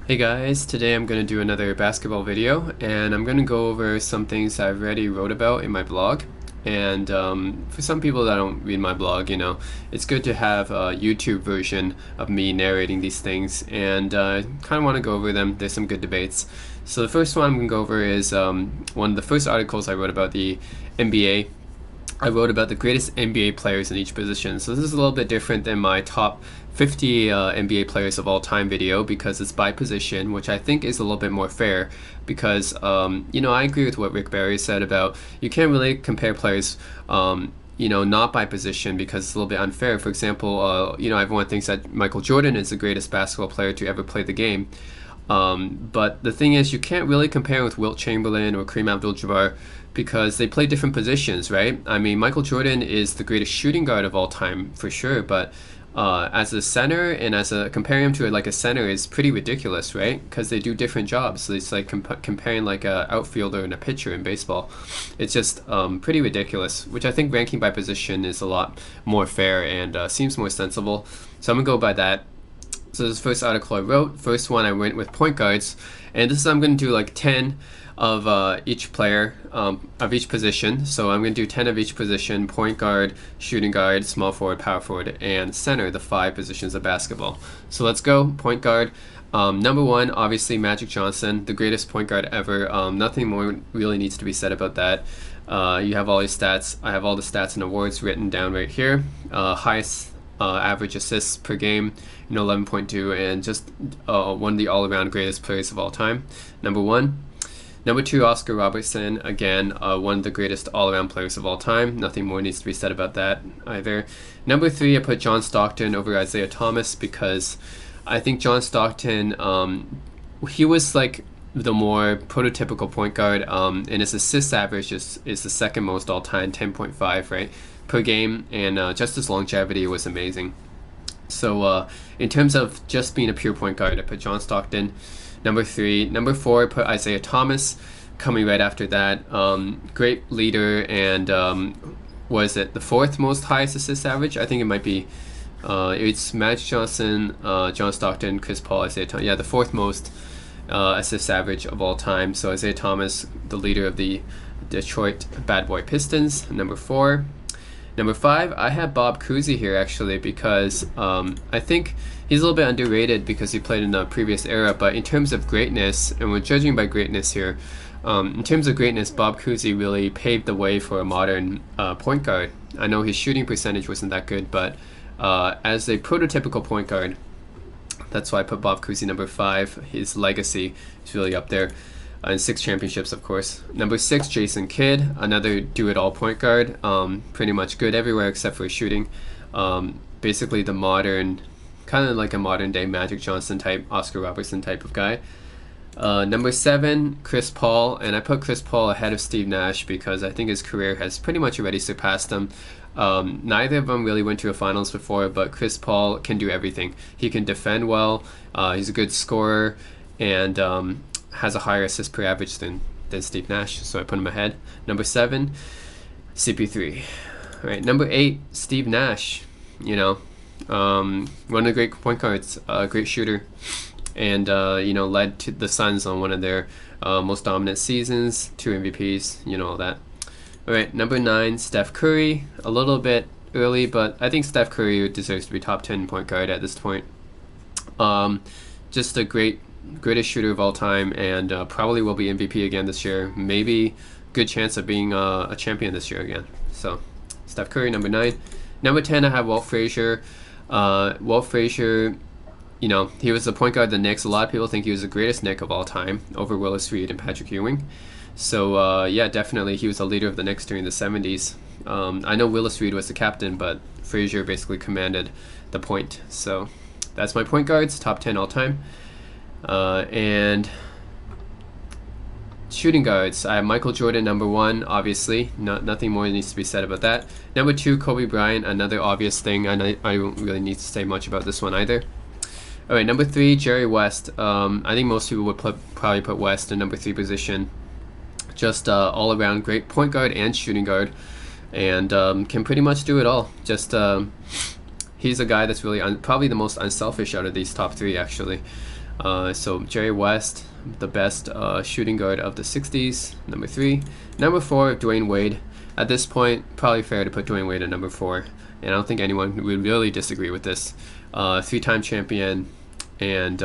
Hey guys, today I'm going to do another basketball video and I'm going to go over some things I've already wrote about in my blog. And for some people that don't read my blog, it's good to have a YouTube version of me narrating these things, and kind of want to go over them. There's some good debates. So the first one I'm going to go over is one of the first articles I wrote about the NBA. I wrote about the greatest NBA players in each position. So this is a little bit different than my top 50 NBA players of all time video, because it's by position, which I think is a little bit more fair, because I agree with what Rick Barry said about you can't really compare players not by position, because it's a little bit unfair. For example, everyone thinks that Michael Jordan is the greatest basketball player to ever play the game. But the thing is, you can't really compare with Wilt Chamberlain or Kareem Abdul-Jabbar, because they play different positions, right? I mean, Michael Jordan is the greatest shooting guard of all time for sure, but as a center and comparing him to like a center is pretty ridiculous, right? Because they do different jobs. So it's like comparing like a outfielder and a pitcher in baseball. It's just pretty ridiculous, which I think ranking by position is a lot more fair and seems more sensible. So I'm gonna go by that. So this is the first article I wrote. First one I went with point guards, and this is I'm going to do like 10 of each player of each position. So I'm going to do 10 of each position: point guard, shooting guard, small forward, power forward, and center, the 5 positions of basketball. So let's go. Point guard. Number 1, obviously Magic Johnson, the greatest point guard ever. Nothing more really needs to be said about that. You have all his stats. I have all the stats and awards written down right here. Highest average assists per game, 11.2, and just one of the all-around greatest players of all time. Number 1. Number 2, Oscar Robertson, again, one of the greatest all-around players of all time. Nothing more needs to be said about that either. Number 3, I put John Stockton over Isaiah Thomas, because I think John Stockton, he was like the more prototypical point guard, and his assist average is the second most all-time, 10.5, right, per game, and just his longevity was amazing. So in terms of just being a pure point guard, I put John Stockton. Number 3. Number 4, I put Isaiah Thomas, coming right after that. Great leader, and was it the 4th most highest assist average? I think it might be. It's Magic Johnson, John Stockton, Chris Paul, Isaiah Thomas. Yeah, the 4th most assist average of all time. So Isaiah Thomas, the leader of the Detroit Bad Boy Pistons. Number 4. Number 5, I have Bob Cousy here actually, because I think he's a little bit underrated because he played in a previous era, but in terms of greatness, and we're judging by greatness here, in terms of greatness, Bob Cousy really paved the way for a modern point guard. I know his shooting percentage wasn't that good, but as a prototypical point guard, that's why I put Bob Cousy number 5. His legacy is really up there. And 6 championships, of course. Number 6, Jason Kidd, another do-it-all point guard. Pretty much good everywhere except for shooting. Basically the modern, kind of like a modern-day Magic Johnson type, Oscar Robertson type of guy. Number 7, Chris Paul, and I put Chris Paul ahead of Steve Nash because I think his career has pretty much already surpassed him. Neither of them really went to a finals before, but Chris Paul can do everything. He can defend well, he's a good scorer, and has a higher assist per average than Steve Nash, so I put him ahead. Number 7, CP3. All right, number 8, Steve Nash. One of the great point guards, great shooter, and led to the Suns on one of their most dominant seasons, 2 MVPs, all that. All right, number 9, Steph Curry. A little bit early, but I think Steph Curry deserves to be top 10 point guard at this point. Just a greatest shooter of all time, and probably will be MVP again this year. Maybe good chance of being a champion this year again. So Steph Curry, number 9. Number 10, I have Walt Frazier. Walt Frazier, he was the point guard of the Knicks. A lot of people think he was the greatest Knick of all time, over Willis Reed and Patrick Ewing. So yeah, definitely he was the leader of the Knicks during the 70s. I know Willis Reed was the captain, but Frazier basically commanded the point. So that's my point guards, top 10 all time. And shooting guards, I have Michael Jordan number 1, obviously. Nothing more needs to be said about that. Number 2, Kobe Bryant, another obvious thing. I don't really need to say much about this one either. Alright, number 3, Jerry West. I think most people would probably put West in number 3 position. Just all around great point guard and shooting guard, and can pretty much do it all. Just he's a guy that's really probably the most unselfish out of these top 3 actually. So Jerry West, the best shooting guard of the 60s, number 3. Number 4, Dwayne Wade. At this point, probably fair to put Dwayne Wade at number 4, and I don't think anyone would really disagree with this. 3-time champion, and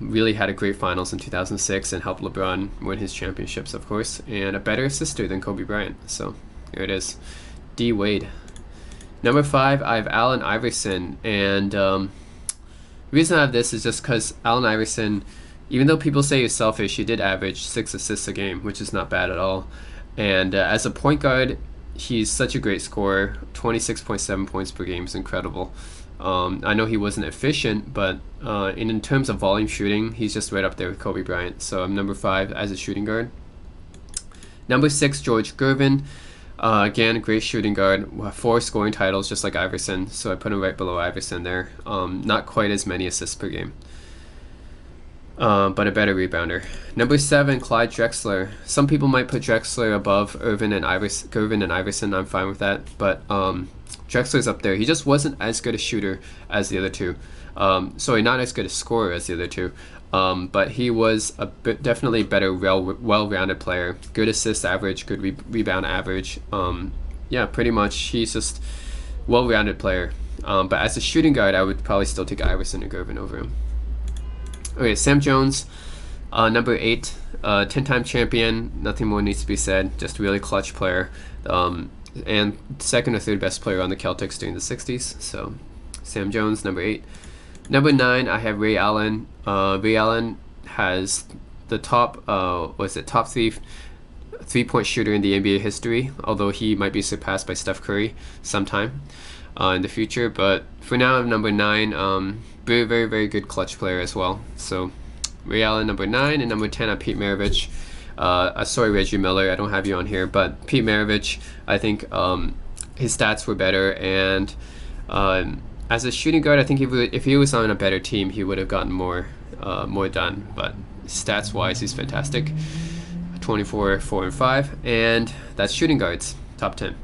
really had a great finals in 2006 and helped LeBron win his championships, of course, and a better sister than Kobe Bryant. So here it is, D Wade. Number 5, I have Allen Iverson, and the reason I have this is just because Allen Iverson, even though people say he's selfish, he did average 6 assists a game, which is not bad at all. And as a point guard, he's such a great scorer. 26.7 points per game is incredible. I know he wasn't efficient, but in terms of volume shooting, he's just right up there with Kobe Bryant. So I'm number 5 as a shooting guard. Number 6, George Gervin. Again, great shooting guard. 4 scoring titles, just like Iverson. So I put him right below Iverson there. Not quite as many assists per game, but a better rebounder. Number 7, Clyde Drexler. Some people might put Drexler above Gervin and Iverson. I'm fine with that, but Drexler's up there. He just wasn't as good a shooter as the other two. Sorry, not as good a scorer as the other two. But he was definitely better, well-rounded player. Good assist average, good rebound average. Yeah, pretty much he's just well-rounded player. But as a shooting guard, I would probably still take Iverson and Gervin over him. Okay, Sam Jones, number 8, 10-time champion. Nothing more needs to be said. Just a really clutch player. And second or third best player on the Celtics during the 60s. So Sam Jones, number 8. Number 9, I have Ray Allen. Ray Allen has the top, top 3-point shooter in the NBA history, although he might be surpassed by Steph Curry sometime in the future. But for now, I'm number 9. Very, very, very good clutch player as well. So Ray Allen, number 9, and number 10, I Pete Maravich. Sorry, Reggie Miller, I don't have you on here, but Pete Maravich, I think his stats were better, and as a shooting guard, I think if he was on a better team, he would have gotten more done. But stats-wise, he's fantastic. 24, 4, and 5, and that's shooting guards, top 10.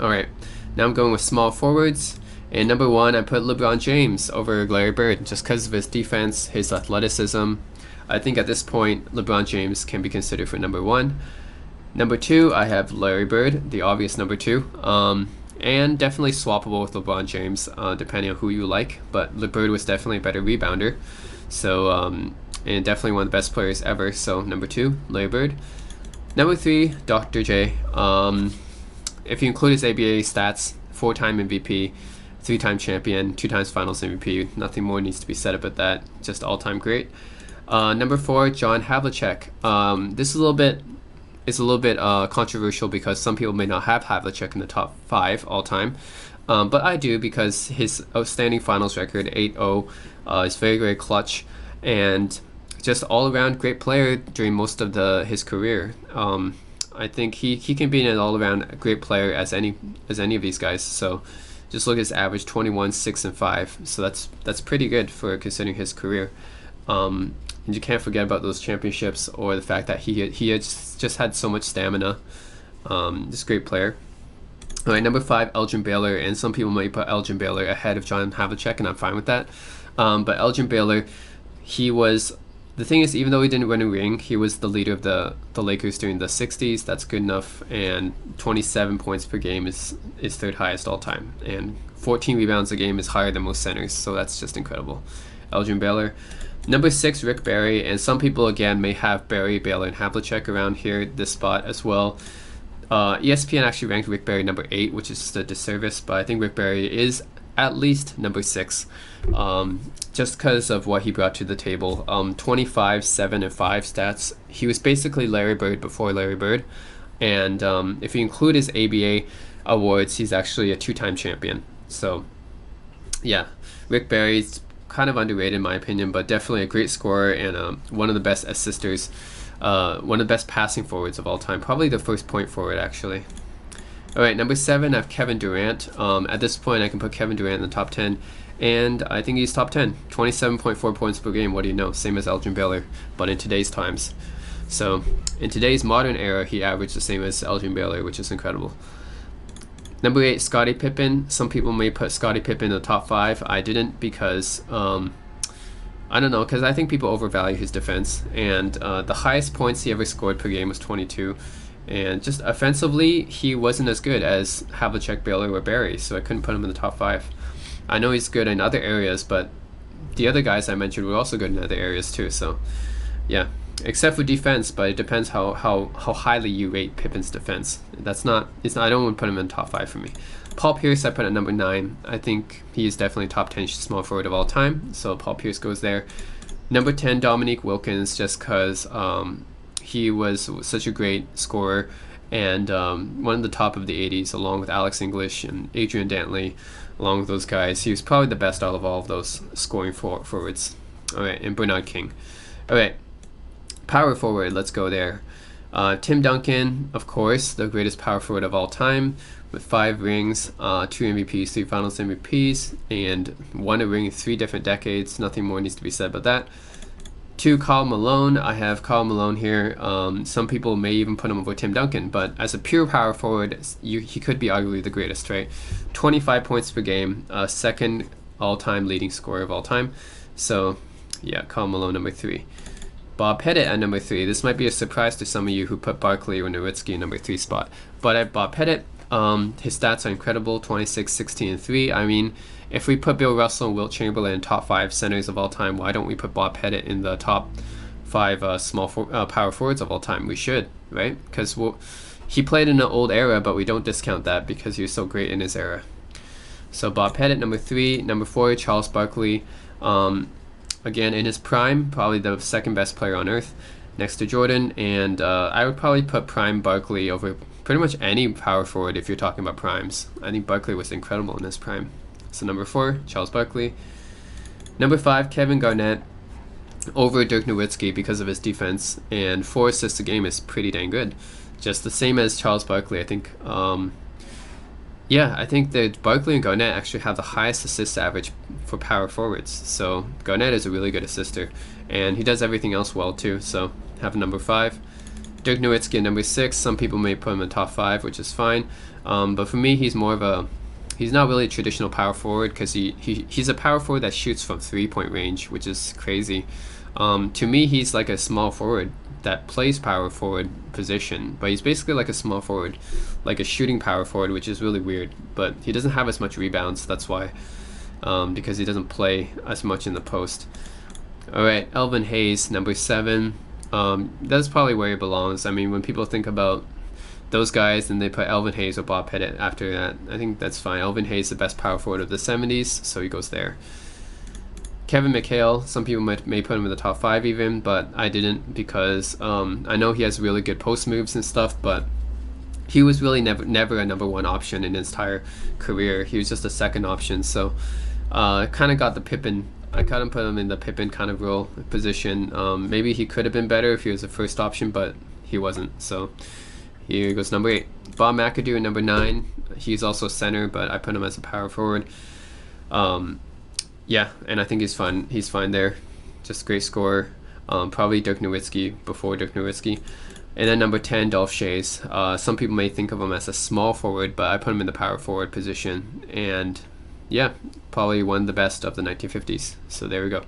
All right, now I'm going with small forwards. And number 1, I put LeBron James over Larry Bird, just because of his defense, his athleticism. I think at this point, LeBron James can be considered for number 1. Number 2, I have Larry Bird, the obvious number 2. And definitely swappable with LeBron James, depending on who you like. But LeBron was definitely a better rebounder. So, and definitely one of the best players ever. So, number 2, Larry Bird. Number 3, Dr. J. If you include his ABA stats, 4-time MVP, 3-time champion, 2 times finals MVP. Nothing more needs to be said about that. Just all-time great. Number 4, John Havlicek. This is a little bit controversial because some people may not have Havlicek in the top 5 all-time, but I do, because his outstanding finals record, 8-0, is very, very clutch, and just all-around great player during most of his career. I think he can be an all-around great player as any of these guys. So just look at his average, 21, 6, and 5. So that's pretty good for considering his career. And you can't forget about those championships, or the fact that he had just had so much stamina. Just a great player. All right, number 5, Elgin Baylor, and some people might put Elgin Baylor ahead of John Havlicek, and I'm fine with that. But Elgin Baylor, the thing is, even though he didn't win a ring, he was the leader of the Lakers during the 60s. That's good enough, and 27 points per game is third highest all time, and 14 rebounds a game is higher than most centers, so that's just incredible. Elgin Baylor. Number 6, Rick Barry, and some people again may have Barry, Baylor, and Havlicek around here, this spot as well. ESPN actually ranked Rick Barry number 8, which is just a disservice, but I think Rick Barry is at least number 6, just because of what he brought to the table. 25, 7, and 5 stats. He was basically Larry Bird before Larry Bird, and if you include his ABA awards, he's actually a 2-time champion. So yeah, Rick Barry's kind of underrated in my opinion, but definitely a great scorer, and one of the best assisters, one of the best passing forwards of all time, probably the first point forward actually. All right, number 7, I have Kevin Durant. At this point, I can put Kevin Durant in the top 10, and I think he's top 10. 27.4 points per game, what do you know? Same as Elgin Baylor, but in today's times. So in today's modern era, he averaged the same as Elgin Baylor, which is incredible. Number 8, Scottie Pippen. Some people may put Scottie Pippen in the top 5. I didn't, because I I don't know, because I think people overvalue his defense, and the highest points he ever scored per game was 22, and just offensively, he wasn't as good as Havlicek, Baylor, or Barry, so I couldn't put him in the top 5. I know he's good in other areas, but the other guys I mentioned were also good in other areas too, so yeah. Except for defense, but it depends how highly you rate Pippen's defense. I don't want to put him in top 5 for me. Paul Pierce I put at number 9. I think he is definitely top 10 small forward of all time, so Paul Pierce goes there. Number 10, Dominique Wilkins, just because he was such a great scorer and one of the top of the 80s, along with Alex English and Adrian Dantley, along with those guys. He was probably the best out of all of those scoring forwards. All right, and Bernard King. All right, power forward, let's go there. Tim Duncan, of course, the greatest power forward of all time, with 5 rings, 2 MVPs, 3 Finals MVPs, and won a ring in 3 different decades. Nothing more needs to be said about that. 2, Karl Malone. I have Karl Malone here. Some people may even put him over Tim Duncan, but as a pure power forward, he could be arguably the greatest, right? 25 points per game, second all-time leading scorer of all time. So, yeah, Karl Malone, number 3. Bob Pettit at number 3. This might be a surprise to some of you who put Barkley or Nowitzki in number 3 spot. But at Bob Pettit, his stats are incredible, 26, 16, and 3. I mean, if we put Bill Russell and Wilt Chamberlain in top 5 centers of all time, why don't we put Bob Pettit in the top 5 power forwards of all time? We should, right? Because he played in an old era, but we don't discount that because he was so great in his era. So Bob Pettit, number 3. Number 4, Charles Barkley. Again, in his prime, probably the second best player on earth, next to Jordan, and I would probably put prime Barkley over pretty much any power forward if you're talking about primes. I think Barkley was incredible in his prime. So number 4, Charles Barkley. Number 5, Kevin Garnett over Dirk Nowitzki because of his defense, and 4 assists a game is pretty dang good. Just the same as Charles Barkley, I think. Yeah, I think that Barkley and Garnett actually have the highest assist average for power forwards. So Garnett is a really good assister, and he does everything else well too. So have number 5. Dirk Nowitzki at number 6. Some people may put him in top 5, which is fine. But for me, he's not really a traditional power forward because he's a power forward that shoots from 3-point range, which is crazy. To me, he's like a small forward that plays power forward position, but he's basically like a small forward, like a shooting power forward, which is really weird. But he doesn't have as much rebounds, that's why, because he doesn't play as much in the post. All right, Elvin Hayes, number 7. That's probably where he belongs. I mean, when people think about those guys and they put Elvin Hayes or Bob Pettit after that, I think that's fine. Elvin Hayes, the best power forward of the 70s, so he goes there. Kevin McHale, some people may put him in the top 5 even, but I didn't because I know he has really good post moves and stuff, but he was really never a number 1 option in his entire career. He was just a second option, so kind of got the Pippen. I kind of put him in the Pippen kind of role position. Maybe he could have been better if he was a first option, but he wasn't. So here goes number 8. Bob McAdoo at number 9. He's also center, but I put him as a power forward. Yeah, and I think he's fine. He's fine there. Just great scorer. Probably Dirk Nowitzki before Dirk Nowitzki. And then number 10, Dolph Schayes. Some people may think of him as a small forward, but I put him in the power forward position. And yeah, probably one of the best of the 1950s. So there we go.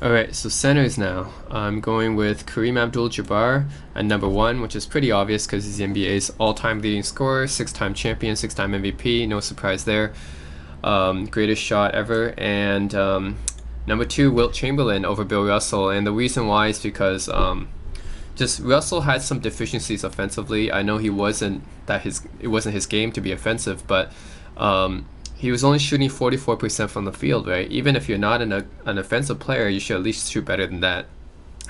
Alright, so centers now. I'm going with Kareem Abdul-Jabbar at number 1, which is pretty obvious because he's the NBA's all-time leading scorer, 6-time champion, 6-time MVP. No surprise there. Greatest shot ever. And number 2, Wilt Chamberlain over Bill Russell, and the reason why is because just Russell had some deficiencies offensively. I know it wasn't his game to be offensive, but he was only shooting 44% from the field, right? Even if you're not an offensive player, you should at least shoot better than that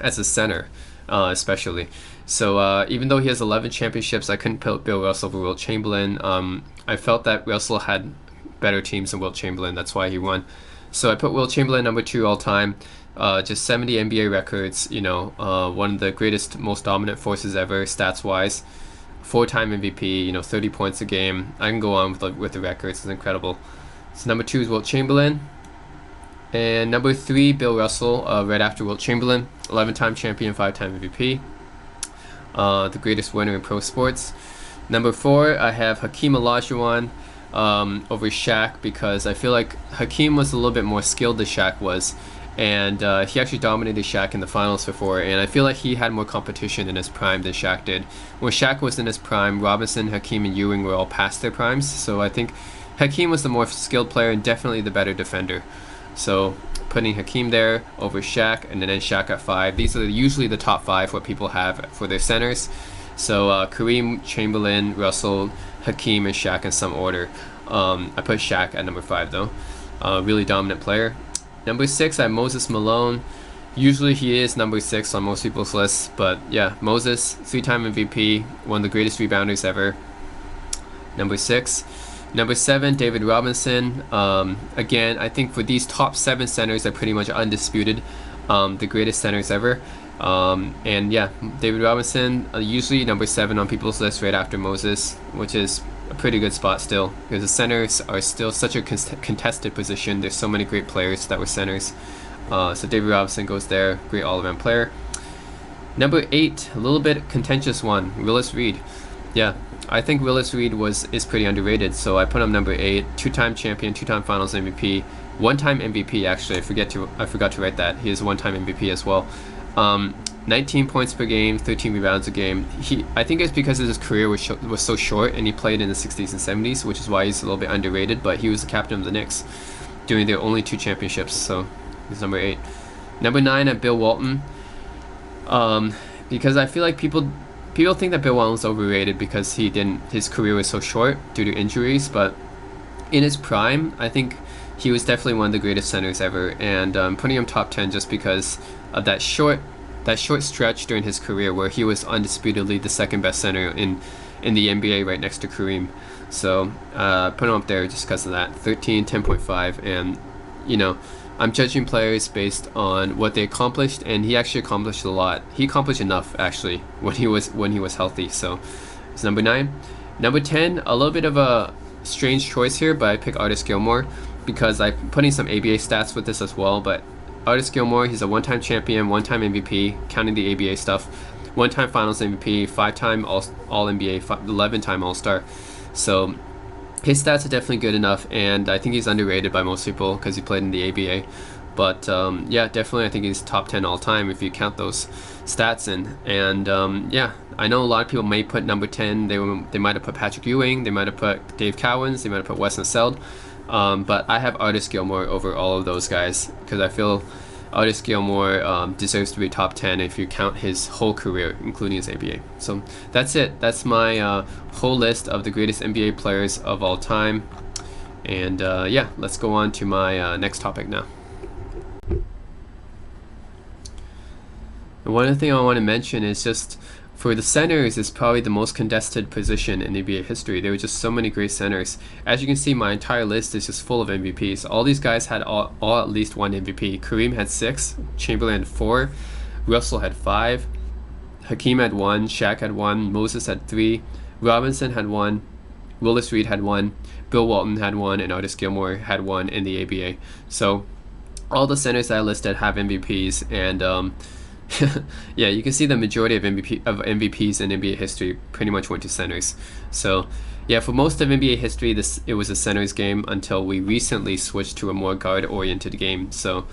as a center, especially. So even though he has 11 championships, I couldn't put Bill Russell over Wilt Chamberlain. I felt that Russell had better teams than Wilt Chamberlain. That's why he won. So I put Wilt Chamberlain number 2 all time. Just 70 NBA records. You know, one of the greatest, most dominant forces ever, stats wise. 4-time MVP. You know, 30 points a game. I can go on with the records. It's incredible. So number 2 is Wilt Chamberlain, and number 3, Bill Russell. Right after Wilt Chamberlain, 11-time champion, 5-time MVP. The greatest winner in pro sports. Number 4, I have Hakeem Olajuwon. over Shaq because I feel like Hakeem was a little bit more skilled than Shaq was, and he actually dominated Shaq in the finals before, and I feel like he had more competition in his prime than Shaq did. When Shaq was in his prime, Robinson, Hakeem, and Ewing were all past their primes, so I think Hakeem was the more skilled player and definitely the better defender. So putting Hakeem there over Shaq, and then Shaq at 5. These are usually the top 5 what people have for their centers. So Kareem, Chamberlain, Russell, Hakeem, and Shaq in some order. I put Shaq at number 5 though. Really dominant player. Number 6, I have Moses Malone. Usually he is number 6 on most people's lists, but yeah, Moses, 3-time MVP, one of the greatest rebounders ever. Number 6. Number 7, David Robinson. Again, I think for these top 7 centers are pretty much undisputed, the greatest centers ever. And yeah, David Robinson, usually number 7 on people's list right after Moses, which is a pretty good spot still, because the centers are still such a contested position. There's so many great players that were centers. So David Robinson goes there, great all-around player. Number 8, a little bit contentious one, Willis Reed. Yeah, I think Willis Reed is pretty underrated, so I put him number 8. 2-time champion, 2-time Finals MVP, 1-time MVP actually. I forgot to write that. He is a 1-time MVP as well. 19 points per game, 13 rebounds a game. I think it's because his career was so short, and he played in the 60s and 70s, which is why he's a little bit underrated. But he was the captain of the Knicks during their only 2 championships, so he's number 8. Number 9 at Bill Walton, because I feel like people think that Bill Walton was overrated because his career was so short due to injuries, but in his prime, I think he was definitely one of the greatest centers ever, and putting him top 10 just because of that short stretch during his career where he was undisputedly the second best center in the NBA right next to Kareem. So put him up there just because of that. 13, 10.5, and you know, I'm judging players based on what they accomplished, and he actually accomplished a lot. He accomplished enough actually when he was healthy. So it's number 9. Number 10, a little bit of a strange choice here, but I pick Artis Gilmore because I'm putting some ABA stats with this as well. But Artis Gilmore, he's a 1-time champion, 1-time MVP, counting the ABA stuff, 1-time Finals MVP, 5-time All-NBA, 11-time All-Star. So his stats are definitely good enough, and I think he's underrated by most people because he played in the ABA. But yeah, definitely I think he's top 10 all-time if you count those stats in. And yeah, I know a lot of people may put number 10, they might have put Patrick Ewing, they might have put Dave Cowens, they might have put Wes Unseld. But I have Artis Gilmore over all of those guys because I feel Artis Gilmore deserves to be top 10 if you count his whole career, including his ABA. So that's it. That's my whole list of the greatest NBA players of all time. And yeah, let's go on to my next topic now. And one thing I want to mention is just for the centers is probably the most contested position in NBA history. There were just so many great centers. As you can see, my entire list is just full of MVPs. All these guys had all at least one MVP. Kareem had 6, Chamberlain had 4, Russell had 5, Hakeem had 1, Shaq had 1, Moses had 3, Robinson had 1, Willis Reed had 1, Bill Walton had 1, and Artis Gilmore had 1 in the ABA. So all the centers that I listed have MVPs, and yeah, you can see the majority of MVPs in NBA history pretty much went to centers. So yeah, for most of NBA history, it was a centers game until we recently switched to a more guard-oriented game. So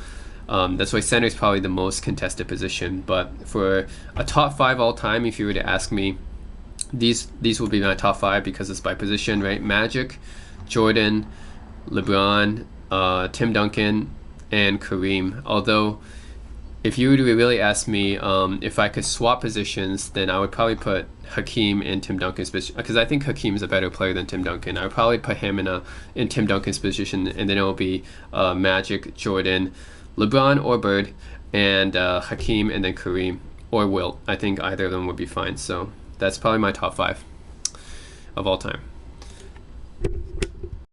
that's why center is probably the most contested position. But for a top 5 all time, if you were to ask me, these would be my top 5 because it's by position, right? Magic, Jordan, LeBron, Tim Duncan, and Kareem. Although if you were to really ask me if I could swap positions, then I would probably put Hakeem in Tim Duncan's position because I think Hakeem is a better player than Tim Duncan. I would probably put him in Tim Duncan's position, and then it will be Magic, Jordan, LeBron or Bird, and Hakeem, and then Kareem or Wilt. I think either of them would be fine. So that's probably my top 5 of all time.